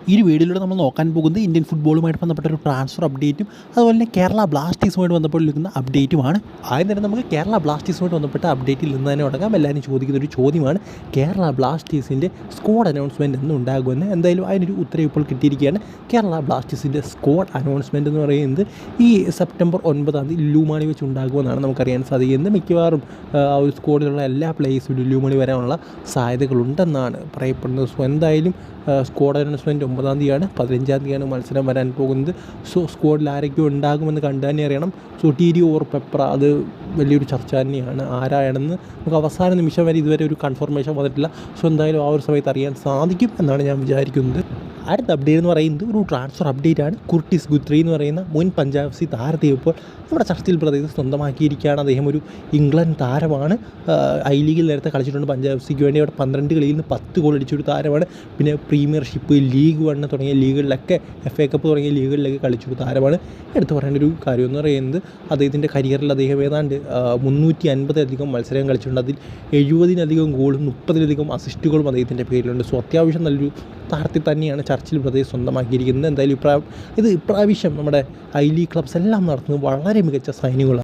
ഈ ഒരു വീഡിയോയിലൂടെ നമ്മൾ നോക്കാൻ പോകുന്നത് ഇന്ത്യൻ ഫുട്ബോളുമായിട്ട് ബന്ധപ്പെട്ട ഒരു ട്രാൻസ്ഫർ അപ്ഡേറ്റും അതുപോലെ തന്നെ കേരള ബ്ലാസ്റ്റേഴ്സുമായിട്ട് ബന്ധപ്പെട്ടിരിക്കുന്ന അപ്ഡേറ്റുമാണ്. ആദ്യം തന്നെ നമുക്ക് കേരള ബ്ലാസ്റ്റേഴ്സുമായിട്ട് ബന്ധപ്പെട്ട അപ്ഡേറ്റിൽ നിന്ന് തന്നെ തുടങ്ങാം. എല്ലാവരും ചോദിക്കുന്ന ഒരു ചോദ്യമാണ് കേരള ബ്ലാസ്റ്റേഴ്സിൻ്റെ സ്ക്വാഡ് അനൗൺസ്മെൻറ്റ് എന്ന് ഉണ്ടാകുമെന്ന്. എന്തായാലും അതിനൊരു ഉത്തരവ് ഇപ്പോൾ കിട്ടിയിരിക്കുകയാണ്. കേരള ബ്ലാസ്റ്റേഴ്സിൻ്റെ സ്ക്വാഡ് അനൗൺസ്മെൻറ്റ് എന്ന് പറയുന്നത് ഈ സെപ്റ്റംബർ 9 ലുലുമാളി വെച്ച് ഉണ്ടാകുമെന്നാണ് നമുക്കറിയാൻ സാധിക്കുന്നത്. മിക്കവാറും ആ ഒരു സ്ക്വാഡിലുള്ള എല്ലാ പ്ലേയേഴ്സും ലുലുമാളി വരാനുള്ള സാധ്യതകളുണ്ടെന്നാണ് പറയപ്പെടുന്നത്. സോ എന്തായാലും സ്ക്വാഡ് അനൗൺസ്മെൻറ്റ് 9 15 മത്സരം വരാൻ പോകുന്നത്. സോ സ്ക്വാഡിൽ ആരൊക്കെ ഉണ്ടാകുമെന്ന് കണ്ടു തന്നെ അറിയണം. സോ ടി ഓർ പെപ്ര അത് വലിയൊരു ചർച്ച തന്നെയാണ്. ആരാണെന്ന് നമുക്ക് അവസാന നിമിഷം വരെ ഇതുവരെ ഒരു കൺഫർമേഷൻ വന്നിട്ടില്ല. സോ എന്തായാലും ആ ഒരു സമയത്ത് അറിയാൻ സാധിക്കും എന്നാണ് ഞാൻ വിചാരിക്കുന്നത്. അടുത്ത അപ്ഡേറ്റ് എന്ന് പറയുന്നത് ഒരു ട്രാൻസ്ഫർ അപ്ഡേറ്റ് ആണ്. കുർട്ടിസ് ഗുത്രി എന്ന് പറയുന്ന മുൻ പഞ്ചാബ് സി താരത്തെ ഇപ്പോൾ നമ്മുടെ ചർച്ചിൽ പ്രദേശത്ത് സ്വന്തമാക്കിയിരിക്കുകയാണ്. അദ്ദേഹം ഒരു ഇംഗ്ലണ്ട് താരമാണ്. ഐ ലീഗിൽ നേരത്തെ കളിച്ചിട്ടുണ്ട് പഞ്ചാബ് സിക്ക് വേണ്ടി. അവിടെ 12 കളിയിൽ നിന്ന് 10 ഗോൾ അടിച്ചൊരു താരമാണ്. പിന്നെ പ്രീമിയർഷിപ്പ്, ലീഗ് 1 തുടങ്ങിയ ലീഗുകളിലൊക്കെ, FA കപ്പ് തുടങ്ങിയ ലീഗുകളിലൊക്കെ കളിച്ചൊരു താരമാണ്. എടുത്തു പറയേണ്ട ഒരു കാര്യം എന്ന് പറയുന്നത് അദ്ദേഹത്തിൻ്റെ കരിയറിൽ അദ്ദേഹം ഏതാണ്ട് 350 മത്സരം കളിച്ചിട്ടുണ്ട്. അതിൽ 70 ഗോളും 30 അസിസ്റ്റുകളും അദ്ദേഹത്തിൻ്റെ പേരിലുണ്ട്. സോ അത്യാവശ്യം നല്ലൊരു താരത്തിൽ തന്നെയാണ് ചർച്ചിൽ ബ്രദേഴ്സ് സ്വന്തമാക്കിയിരിക്കുന്നത്. എന്തായാലും ഇപ്രാവശ്യം നമ്മുടെ ഐ ലീഗ് ക്ലബ്സ് എല്ലാം നടത്തുന്നത് വളരെ മികച്ച സൈനികളാണ്.